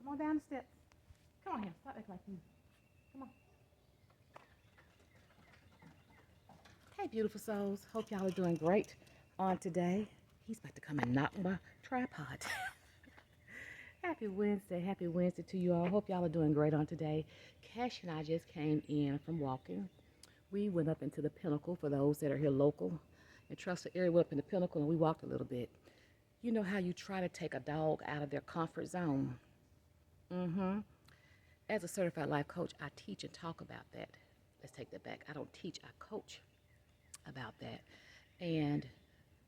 Come on down the steps. Come on here. Stop acting like you. Come on. Hey, beautiful souls. Hope y'all are doing great on today. He's about to come and knock my tripod. Happy Wednesday. Happy Wednesday to you all. Hope y'all are doing great on today. Cash and I just came in from walking. We went up into the Pinnacle for those that are here local. And trust the area, we went up in the Pinnacle and we walked a little bit. You know how you try to take a dog out of their comfort zone? Mm-hmm. As a certified life coach, I teach and talk about that. Let's take that back. I don't teach, I coach about that. And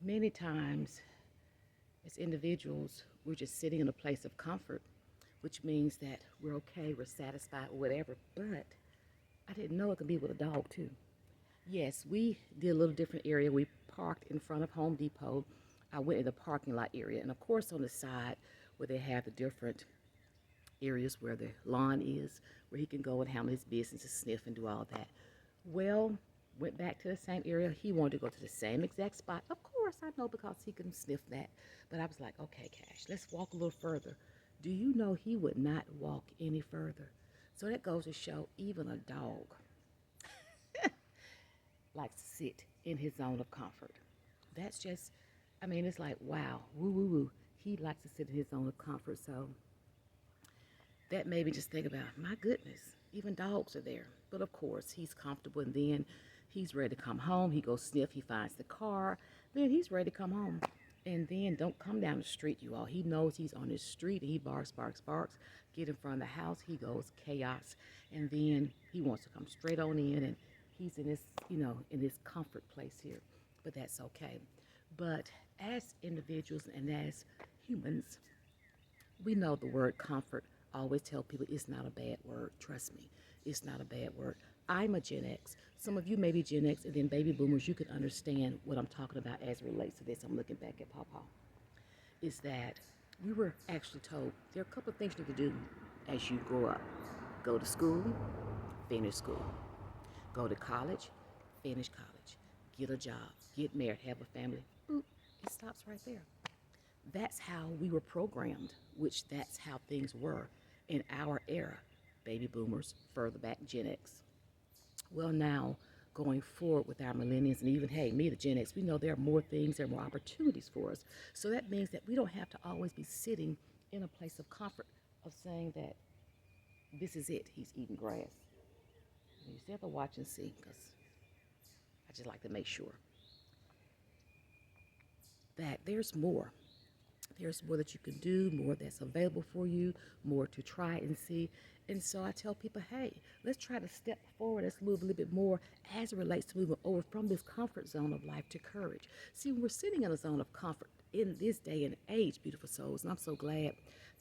many times, as individuals, we're just sitting in a place of comfort, which means that we're okay, we're satisfied, or whatever. But I didn't know it could be with a dog, too. Yes, we did a little different area. We parked in front of Home Depot. I went in the parking lot area. And of course, on the side where they have the different areas where the lawn is, where he can go and handle his business and sniff and do all that. Well, went back to the same area. He wanted to go to the same exact spot. Of course, I know because he can sniff that. But I was like, okay, Cash, let's walk a little further. Do you know he would not walk any further? So that goes to show even a dog likes to sit in his zone of comfort. That's just, I mean, it's like, wow, woo, woo, woo. He likes to sit in his zone of comfort. So that made me just think about, my goodness, even dogs are there. But of course, he's comfortable and then he's ready to come home. He goes sniff, he finds the car, then he's ready to come home. And then don't come down the street, you all. He knows he's on his street and he barks, barks, barks. Get in front of the house, he goes chaos. And then he wants to come straight on in and he's in this, in this comfort place here. But that's okay. But as individuals and as humans, we know the word comfort. I always tell people it's not a bad word. Trust me, it's not a bad word. I'm a Gen X. Some of you may be Gen X, and then baby boomers, you can understand what I'm talking about as it relates to this. I'm looking back at Pawpaw. Is that we were actually told there are a couple of things you need to do as you grow up. Go to school, finish school. Go to college, finish college. Get a job, get married, have a family. Boop, it stops right there. That's how we were programmed, which that's how things were in our era. Baby boomers, further back, Gen X. Well, now, going forward with our millennials and even, hey, me, the Gen X, we know there are more things, there are more opportunities for us. So that means that we don't have to always be sitting in a place of comfort of saying that this is it, he's eating grass. You still have to watch and see because I just like to make sure that there's more. There's more that you can do, more that's available for you, more to try and see. And so I tell people, hey, let's try to step forward. Let's move a little bit more as it relates to moving over from this comfort zone of life to courage. See, we're sitting in a zone of comfort in this day and age, beautiful souls. And I'm so glad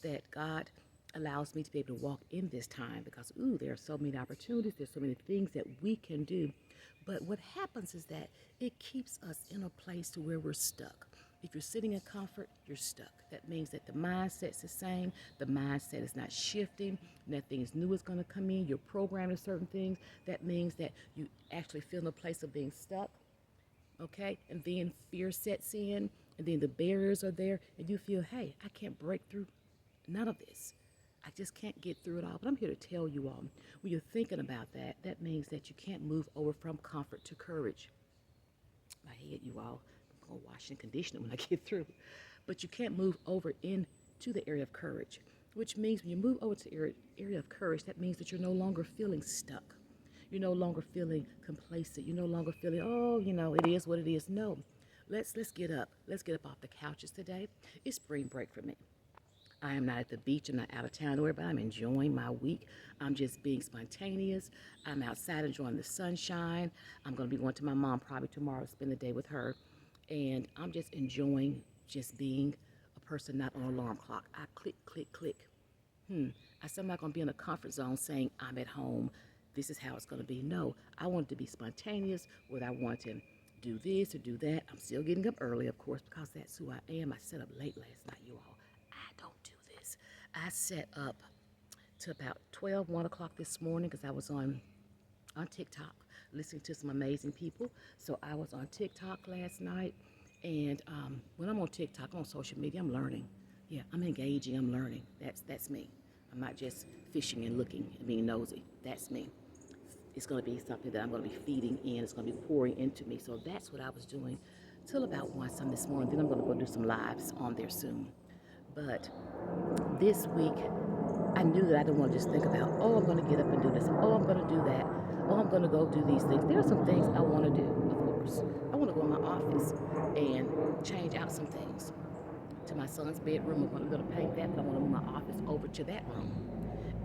that God allows me to be able to walk in this time because, there are so many opportunities. There's so many things that we can do. But what happens is that it keeps us in a place to where we're stuck. If you're sitting in comfort, you're stuck. That means that the mindset's the same. The mindset is not shifting. Nothing new is going to come in. You're programmed to certain things. That means that you actually feel in a place of being stuck. Okay? And then fear sets in. And then the barriers are there. And you feel, hey, I can't break through none of this. I just can't get through it all. But I'm here to tell you all, when you're thinking about that, that means that you can't move over from comfort to courage. My head, you all. I'm going to wash and condition it when I get through. But you can't move over into the area of courage, which means when you move over to the area of courage, that means that you're no longer feeling stuck. You're no longer feeling complacent. You're no longer feeling, it is what it is. No, let's get up. Let's get up off the couches today. It's spring break for me. I am not at the beach. I'm not out of town anywhere, but I'm enjoying my week. I'm just being spontaneous. I'm outside enjoying the sunshine. I'm going to be going to my mom probably tomorrow, spend the day with her. And I'm just enjoying just being a person not on an alarm clock. I click, click, click. I said I'm not going to be in a comfort zone saying I'm at home. This is how it's going to be. No, I wanted to be spontaneous, whether I want to do this or do that. I'm still getting up early, of course, because that's who I am. I set up late last night, you all. I don't do this. I set up to about 12, 1 o'clock this morning because I was on TikTok listening to some amazing people. So I was on TikTok last night. And when I'm on TikTok, on social media, I'm learning. Yeah, I'm engaging, I'm learning. That's me. I'm not just fishing and looking and being nosy. That's me. It's going to be something that I'm going to be feeding in. It's going to be pouring into me. So that's what I was doing till about 1 some this morning. Then I'm going to go do some lives on there soon. But this week, I knew that I didn't want to just think about, oh, I'm going to get up and do this. Oh, I'm going to do that. Oh, I'm going to go do these things. There are some things I want to do, of course. I want to go in my office and change out some things. To my son's bedroom, I'm going to paint that, but I want to move my office over to that room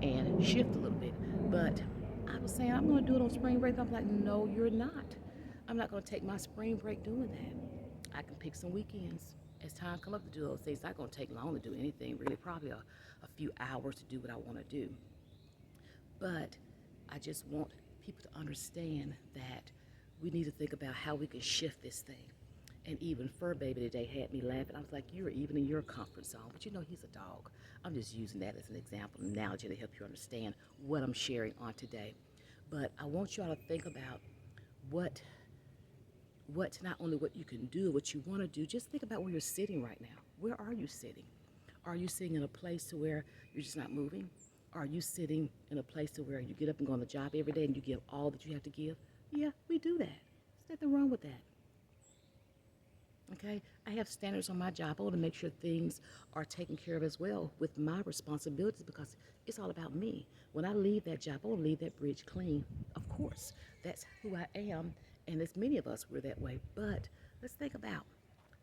and shift a little bit. But I was saying, I'm going to do it on spring break. I'm like, no, you're not. I'm not going to take my spring break doing that. I can pick some weekends as time come up to do those things. It's not going to take long to do anything, really, probably a few hours to do what I want to do. But I just want people to understand that we need to think about how we can shift this thing. And even Fur Baby today had me laughing. I was like, you're even in your comfort zone. But you know, he's a dog. I'm just using that as an example, an analogy to help you understand what I'm sharing on today. But I want you all to think about what not only what you can do, what you want to do, just think about where you're sitting right now. Where are you sitting? Are you sitting in a place to where you're just not moving? Are you sitting in a place to where you get up and go on the job every day and you give all that you have to give? Yeah, we do that. There's nothing wrong with that. Okay, I have standards on my job. I want to make sure things are taken care of as well with my responsibilities because it's all about me. When I leave that job, I want to leave that bridge clean. Of course, that's who I am, and as many of us were that way. But let's think about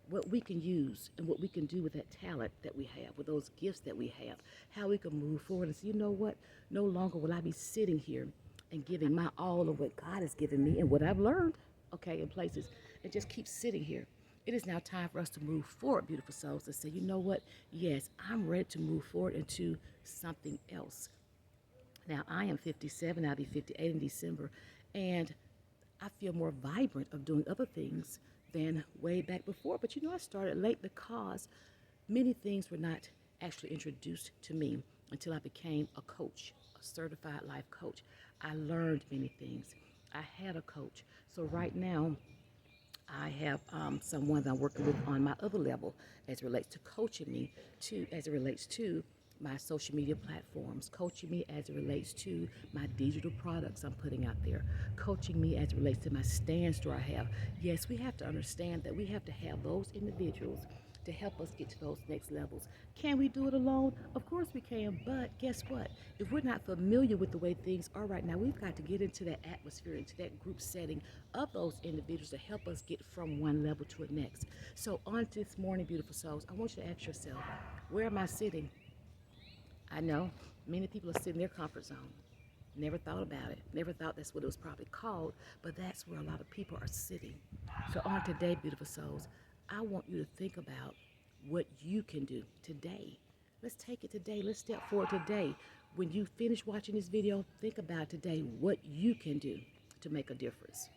what we can use and what we can do with that talent that we have, with those gifts that we have, how we can move forward and say, you know what? No longer will I be sitting here and giving my all of what God has given me and what I've learned, okay, in places, and just keep sitting here. It is now time for us to move forward, beautiful souls, and say, you know what? Yes, I'm ready to move forward into something else. Now, I am 57, I'll be 58 in December, and I feel more vibrant of doing other things than way back before. But you know, I started late because many things were not actually introduced to me until I became a coach, a certified life coach. I learned many things. I had a coach. So right now, I have someone that I'm working with on my other level as it relates to coaching me as it relates to my social media platforms, coaching me as it relates to my digital products I'm putting out there, coaching me as it relates to my stand store I have. Yes, we have to understand that we have to have those individuals to help us get to those next levels. Can we do it alone? Of course we can, but guess what? If we're not familiar with the way things are right now, we've got to get into that atmosphere, into that group setting of those individuals to help us get from one level to the next. So on this morning, beautiful souls, I want you to ask yourself, where am I sitting? I know many people are sitting in their comfort zone. Never thought about it. Never thought that's what it was probably called, but that's where a lot of people are sitting. So on today, beautiful souls, I want you to think about what you can do today. Let's take it today. Let's step forward today. When you finish watching this video, think about today what you can do to make a difference.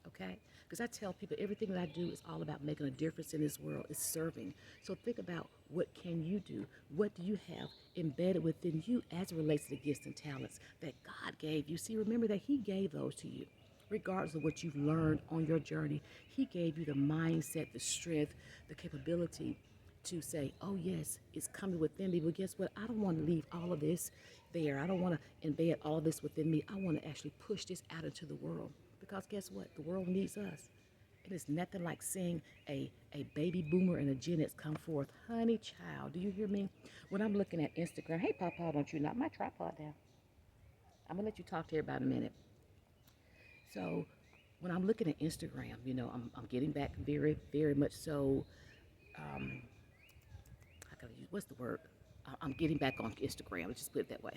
Okay? Because I tell people everything that I do is all about making a difference in this world. It's serving. So think about what can you do? What do you have embedded within you as it relates to the gifts and talents that God gave you? See, remember that He gave those to you. Regardless of what you've learned on your journey, He gave you the mindset, the strength, the capability to say, oh, yes, it's coming within me. But guess what? I don't want to leave all of this there. I don't want to embed all of this within me. I want to actually push this out into the world. Because guess what? The world needs us. It is nothing like seeing a baby boomer and a Gen X come forth. Honey child, do you hear me? When I'm looking at Instagram, hey, Papa, don't you knock my tripod down. I'm going to let you talk to everybody in a minute. So when I'm looking at Instagram, you know, I'm getting back very, very much so, I gotta use, what's the word? I'm getting back on Instagram, let's just put it that way.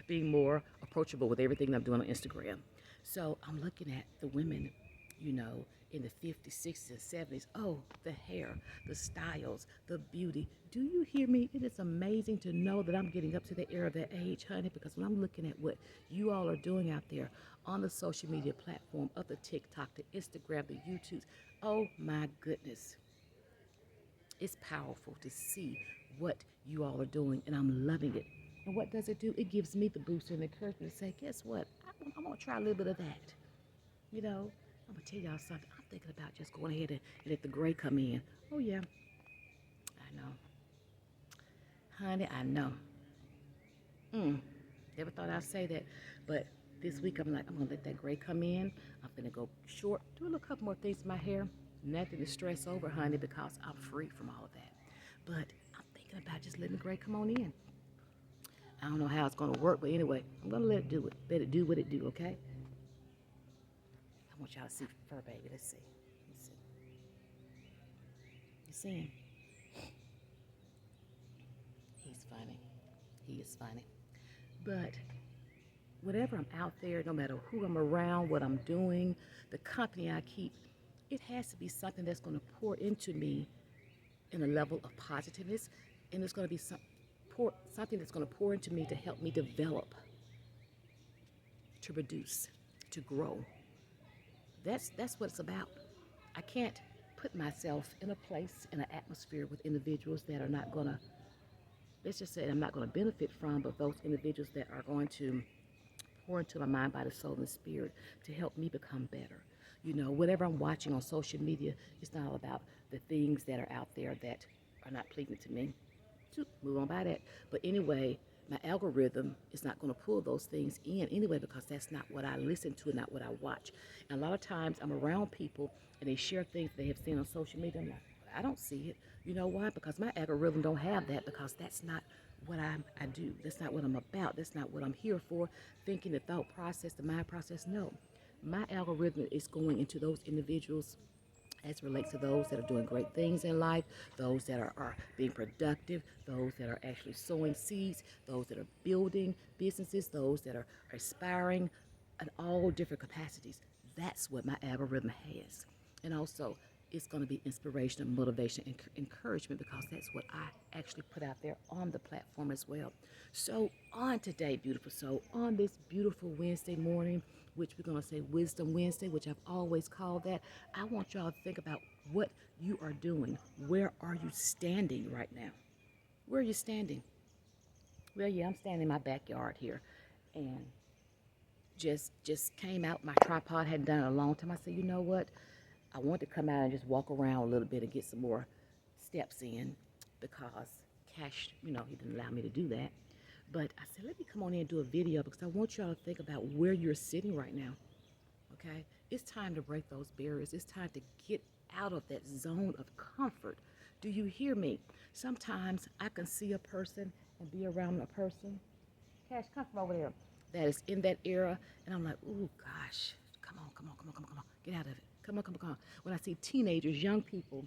Being more approachable with everything I'm doing on Instagram. So I'm looking at the women, you know, in the 50s, 60s, and 70s. Oh, the hair, the styles, the beauty. Do you hear me? It is amazing to know that I'm getting up to the era of that age, honey, because when I'm looking at what you all are doing out there on the social media platform of the TikTok, the Instagram, the YouTubes, oh my goodness. It's powerful to see what you all are doing, and I'm loving it. And what does it do? It gives me the boost and encouragement to say, guess what? I'm going to try a little bit of that. You know, I'm going to tell y'all something. I'm thinking about just going ahead and let the gray come in. Oh, yeah, I know. honey, I know. Mm, never thought I'd say that, but this week I'm like, I'm gonna let that gray come in. I'm gonna go short, do a little couple more things to my hair. Nothing to stress over, honey, because I'm free from all of that. But I'm thinking about just letting the gray come on in. I don't know how it's gonna work, but anyway, I'm gonna let it do it. Let it do what it do, okay? I want y'all to see fur baby. Let's see. Let's see. You see him? He's funny. He is funny. But whatever I'm out there, no matter who I'm around, what I'm doing, the company I keep, it has to be something that's going to pour into me in a level of positiveness, and it's going to be something that's going to pour into me to help me develop, to produce, to grow. That's what it's about. I can't put myself in a place, in an atmosphere with individuals that are not going to, let's just say I'm not going to benefit from, but those individuals that are going to pour into my mind, body, soul, and spirit to help me become better. You know, whatever I'm watching on social media, it's not all about the things that are out there that are not pleasing to me. Move on by that. But anyway, my algorithm is not going to pull those things in anyway because that's not what I listen to and not what I watch. And a lot of times I'm around people and they share things they have seen on social media. I'm like, I don't see it. You know why? Because my algorithm don't have that because that's not what I do. That's not what I'm about. That's not what I'm here for. Thinking, the thought process, the mind process. No. My algorithm is going into those individuals as it relates to those that are doing great things in life, those that are being productive, those that are actually sowing seeds, those that are building businesses, those that are aspiring in all different capacities. That's what my algorithm has. And also, it's going to be inspiration, motivation, and encouragement because that's what I actually put out there on the platform as well. So, on today, beautiful soul, on this beautiful Wednesday morning, which we're going to say Wisdom Wednesday, which I've always called that, I want y'all to think about what you are doing. Where are you standing right now? Where are you standing? Well, yeah, I'm standing in my backyard here. And just came out. My tripod hadn't done it in a long time. I said, you know what? I want to come out and just walk around a little bit and get some more steps in because Cash, he didn't allow me to do that. But I said, let me come on in and do a video because I want y'all to think about where you're sitting right now. Okay? It's time to break those barriers. It's time to get out of that zone of comfort. Do you hear me? Sometimes I can see a person and be around a person. Cash, come from over there. That is in that era. And I'm like, ooh, gosh, come on, come on, come on, come on, come on. Get out of it. Come on, come on, come on. When I see teenagers, young people,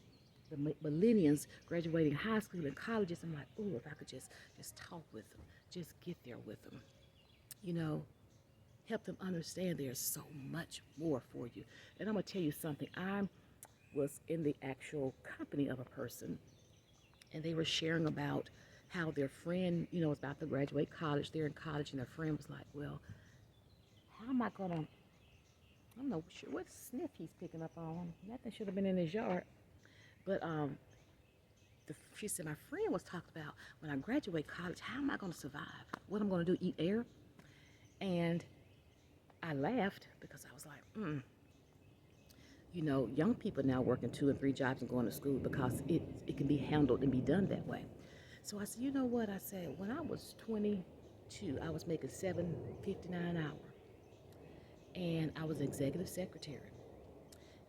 the millennials graduating high school and colleges, I'm like, ooh, if I could just talk with them, just get there with them, help them understand there's so much more for you. And I'm going to tell you something. I was in the actual company of a person, and they were sharing about how their friend, was about to graduate college. They're in college, and their friend was like, well, how am I going to, I don't know what sniff he's picking up on. Nothing should have been in his yard. But she said, my friend was talking about when I graduate college, how am I going to survive? What I'm going to do, eat air? And I laughed because I was like, young people now working 2 and 3 jobs and going to school because it can be handled and be done that way. So I said, you know what? I said, when I was 22, I was making $7.59 an hour. And I was executive secretary.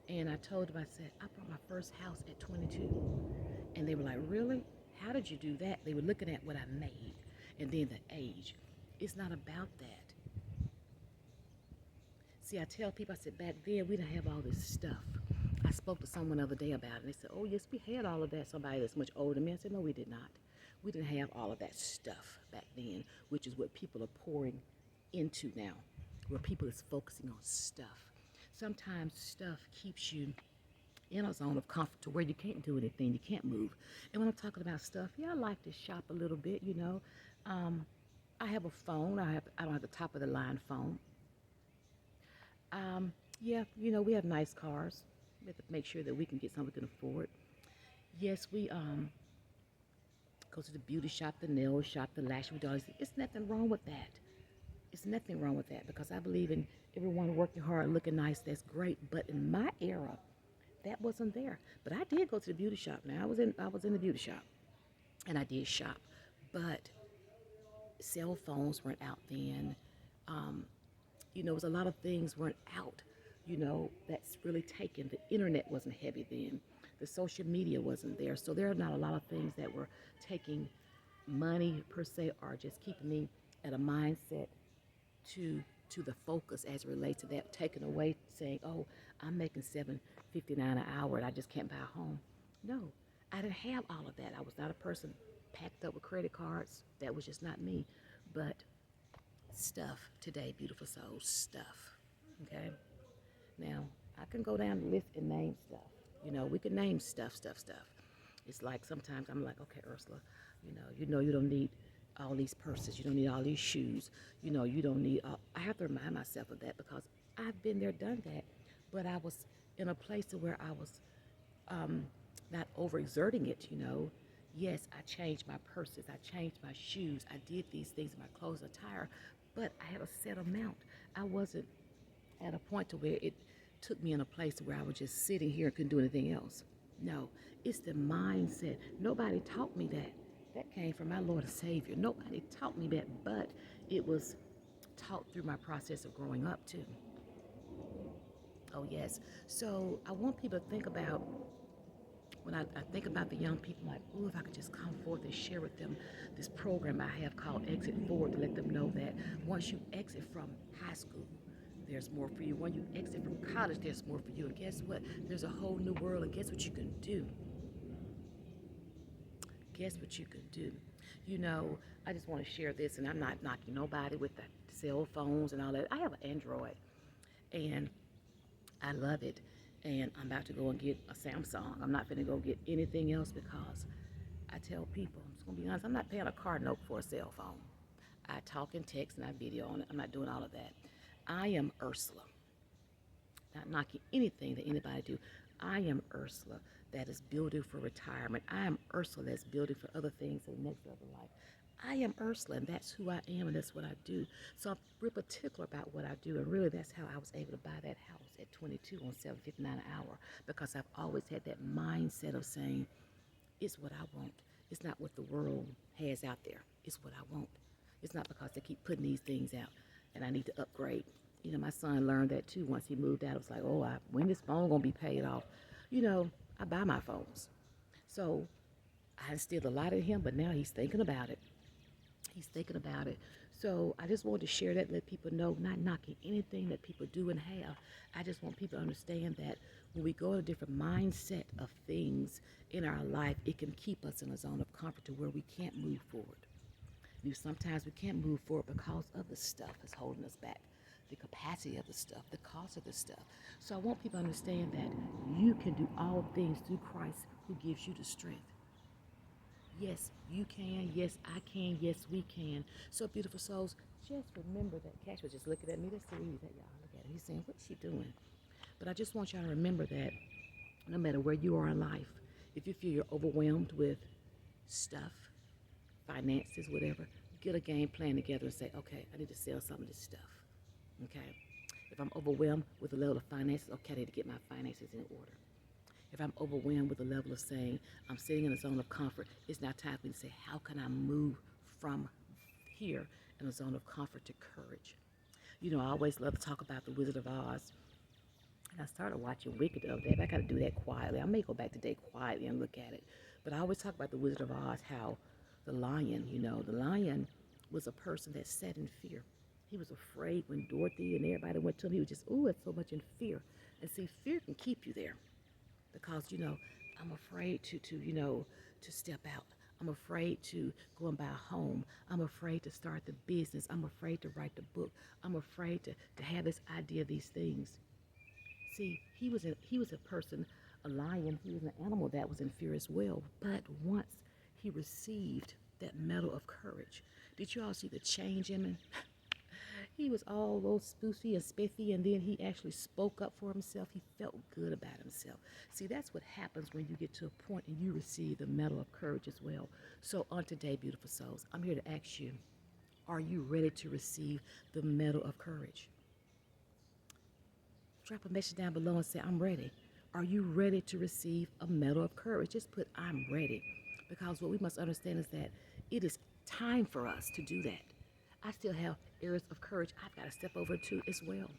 And I told them, I said, I bought my first house at 22. And they were like, really? How did you do that? They were looking at what I made and then the age. It's not about that. See, I tell people, I said, back then, we didn't have all this stuff. I spoke to someone the other day about it, and they said, oh, yes, we had all of that. Somebody that's much older than me. I said, no, we did not. We didn't have all of that stuff back then, which is what people are pouring into now, where people is focusing on stuff. Sometimes stuff keeps you in a zone of comfort to where you can't do anything, you can't move. And when I'm talking about stuff, yeah, I like to shop a little bit, I have a phone. I don't have the top of the line phone. Yeah, we have nice cars. We have to make sure that we can get something we can afford. Yes, we go to the beauty shop, the nail shop, the lash dollars. It's nothing wrong with that. It's nothing wrong with that because I believe in everyone working hard, looking nice. That's great. But in my era, that wasn't there. But I did go to the beauty shop. Now I was in the beauty shop, and I did shop. But cell phones weren't out then. Um, it was a lot of things weren't out, that's really taken. The internet wasn't heavy then. The social media wasn't there. So there are not a lot of things that were taking money per se or just keeping me at a mindset to the focus as it relates to that, taken away saying, oh, I'm making $7.59 an hour and I just can't buy a home. No, I didn't have all of that. I was not a person packed up with credit cards. That was just not me. But stuff today, beautiful souls, stuff. Okay? Now, I can go down the list and name stuff. We can name stuff. It's like sometimes I'm like, okay, Ursula, you don't need all these purses. You don't need all these shoes. You don't need I have to remind myself of that because I've been there, done that. But I was in a place where I was not overexerting it. Yes, I changed my purses. I changed my shoes. I did these things in my clothes, attire, but I had a set amount. I wasn't at a point to where it took me in a place where I was just sitting here and couldn't do anything else. No, it's the mindset. Nobody taught me that. That came from my Lord and Savior. Nobody taught me that, but it was taught through my process of growing up too. Oh yes. So I want people to think about when I think about the young people, like, oh, if I could just come forth and share with them this program I have called Exit Forward to let them know that once you exit from high school, there's more for you. When you exit from college, there's more for you. And guess what? There's a whole new world. And guess what you can do? Guess what you can do? I just want to share this, and I'm not knocking nobody with the cell phones and all that. I have an Android, and I love it. And I'm about to go and get a Samsung. I'm not going to go get anything else because I tell people, I'm just going to be honest, I'm not paying a card note for a cell phone. I talk and text and I video on it. I'm not doing all of that. I am Ursula. Not knocking anything that anybody do. I am Ursula that is building for retirement. I am Ursula that's building for other things in the next level of life. I am Ursula, and that's who I am, and that's what I do. So I'm real particular about what I do, and really that's how I was able to buy that house at 22 on $7.59 an hour, because I've always had that mindset of saying, it's what I want. It's not what the world has out there. It's what I want. It's not because they keep putting these things out, and I need to upgrade. My son learned that too. Once he moved out, it was like, oh, when this phone gonna be paid off? I buy my phones. So I instilled a lot in him, but now he's thinking about it. He's thinking about it. So I just wanted to share that, let people know, not knocking anything that people do and have. I just want people to understand that when we go to a different mindset of things in our life, it can keep us in a zone of comfort to where we can't move forward. Sometimes we can't move forward because of the stuff that's holding us back, the capacity of the stuff, the cost of the stuff. So I want people to understand that you can do all things through Christ who gives you the strength. Yes, you can. Yes, I can. Yes, we can. So, beautiful souls, just remember that. Cash was just looking at me. Let's see where he's at, y'all. Look at him. He's saying, what's she doing? But I just want y'all to remember that no matter where you are in life, if you feel you're overwhelmed with stuff, finances, whatever, get a game plan together and say, okay, I need to sell some of this stuff. Okay? If I'm overwhelmed with a level of finances, okay, I need to get my finances in order. If I'm overwhelmed with a level of saying I'm sitting in a zone of comfort, it's now time for me to say, how can I move from here in a zone of comfort to courage? I always love to talk about the Wizard of Oz. And I started watching Wicked the other day, but I got to do that quietly. I may go back today quietly and look at it. But I always talk about the Wizard of Oz, how the lion, the lion was a person that sat in fear. He was afraid when Dorothy and everybody went to him. He was just, it's so much in fear. And see, fear can keep you there. Because, I'm afraid to step out. I'm afraid to go and buy a home. I'm afraid to start the business. I'm afraid to write the book. I'm afraid to have this idea of these things. See, he was a person, a lion. He was an animal that was in fear as well. But once he received that medal of courage, did you all see the change in him? He was all little spoofy and spiffy, and then he actually spoke up for himself. He felt good about himself. See, that's what happens when you get to a point and you receive the medal of courage as well. So on today, beautiful souls, I'm here to ask you, are you ready to receive the medal of courage? Drop a message down below and say, I'm ready. Are you ready to receive a medal of courage? Just put, I'm ready. Because what we must understand is that it is time for us to do that. I still have areas of courage I've got to step over to as well.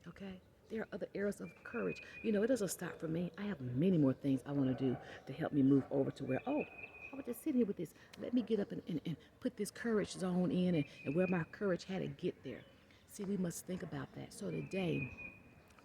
Okay? There are other areas of courage. You know, it doesn't stop for me. I have many more things I want to do to help me move over to where, oh, I was just sitting here with this. Let me get up and put this courage zone in and where my courage had to get there. See, we must think about that. So today,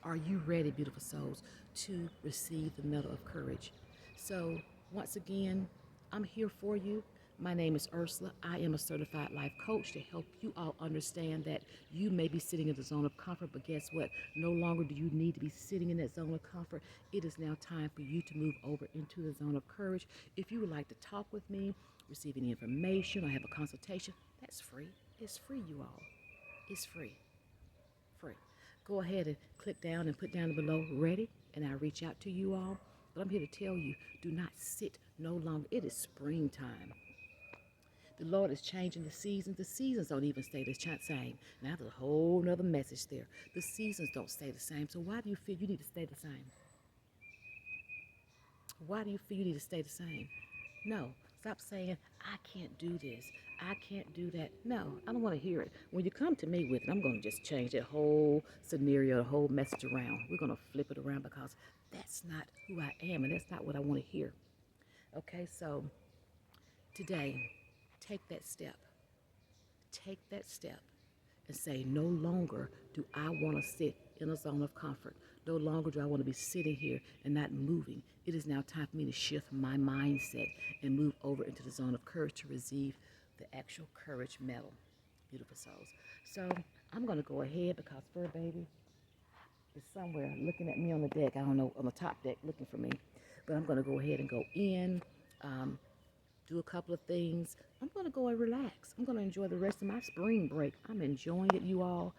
are you ready, beautiful souls, to receive the medal of courage? So, once again, I'm here for you. My name is Ursula. I am a certified life coach to help you all understand that you may be sitting in the zone of comfort, but guess what? No longer do you need to be sitting in that zone of comfort. It is now time for you to move over into the zone of courage. If you would like to talk with me, receive any information, or have a consultation, that's free. It's free, you all. It's free. Free. Go ahead and click down and put down below ready, and I'll reach out to you all. But I'm here to tell you, do not sit no longer. It is springtime. The Lord is changing the seasons. The seasons don't even stay the same. Now there's a whole nother message there. The seasons don't stay the same. So why do you feel you need to stay the same? Why do you feel you need to stay the same? No. Stop saying, I can't do this. I can't do that. No, I don't want to hear it. When you come to me with it, I'm going to just change that whole scenario, the whole message around. We're going to flip it around because that's not who I am and that's not what I want to hear. Okay, so today, take that step. Take that step and say, no longer do I want to sit in a zone of comfort. No longer do I want to be sitting here and not moving. It is now time for me to shift my mindset and move over into the zone of courage to receive the actual courage medal. Beautiful souls. So I'm going to go ahead because Fur Baby is somewhere looking at me on the deck. I don't know, on the top deck looking for me. But I'm going to go ahead and go in. Do a couple of things. I'm going to go and relax. I'm going to enjoy the rest of my spring break. I'm enjoying it, you all.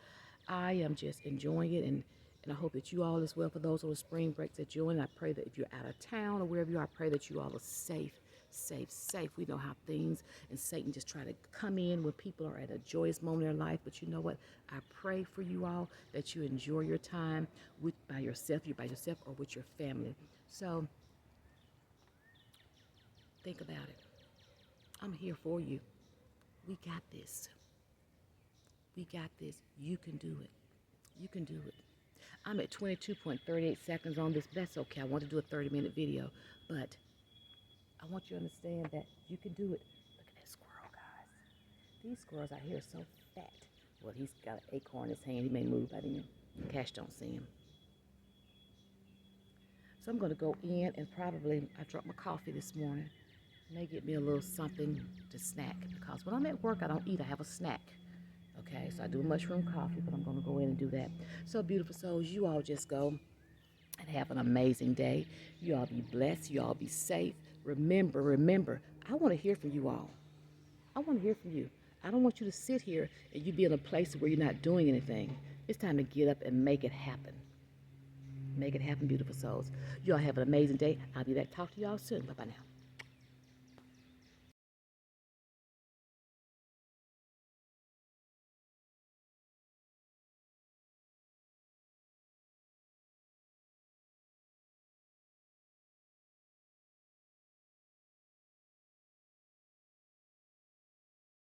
I am just enjoying it, and I hope that you all as well, for those on the spring breaks that join. I pray that if you're out of town or wherever you are, I pray that you all are safe, safe, safe. We know how things and Satan just try to come in when people are at a joyous moment in their life. But you know what? I pray for you all that you enjoy your time by yourself, or with your family. So think about it. I'm here for you. We got this. We got this. You can do it. You can do it. I'm at 22.38 seconds on this, but that's okay. I want to do a 30-minute video, but I want you to understand that you can do it. Look at that squirrel, guys. These squirrels out here are so fat. Well, he's got an acorn in his hand. He may move by then. Cash don't see him. So I'm going to go in and probably, I dropped my coffee this morning. May get me a little something to snack, because when I'm at work, I don't eat, I have a snack. Okay, so I do a mushroom coffee, but I'm going to go in and do that. So, beautiful souls, you all just go and have an amazing day. You all be blessed. You all be safe. Remember, I want to hear from you all. I want to hear from you. I don't want you to sit here and you be in a place where you're not doing anything. It's time to get up and make it happen. Make it happen, beautiful souls. You all have an amazing day. I'll be back. Talk to you all soon. Bye-bye now.